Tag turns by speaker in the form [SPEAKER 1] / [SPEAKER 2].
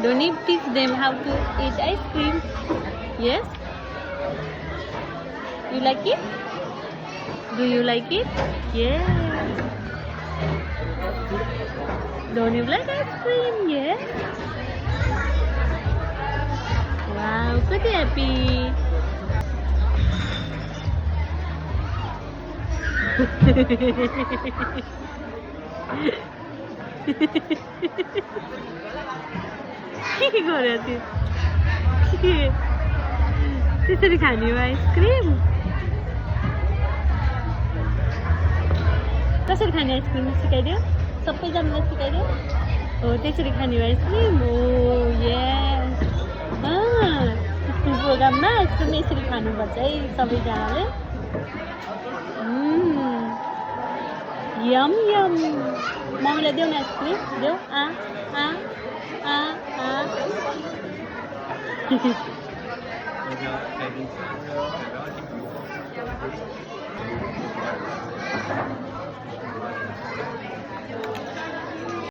[SPEAKER 1] Don't you teach them how to eat ice cream? Yes? You like it? Do you like it? Yes. Don't you like ice cream? Yes. Wow, so happy. के गरेको थियो त्यसरी खाने हो ice cream कसरी खाने ice cream सिकाइदियो सबैजनालाई सिकाइदियो हो त्यसरी खाने हो आइसक्रिम हो यस स्कुल प्रोग्राममा आइसक्रिम यसरी खानुपर्छ है सबैजनाले यम यम मम्मीलाई देऊ न आइसक्रिम देऊ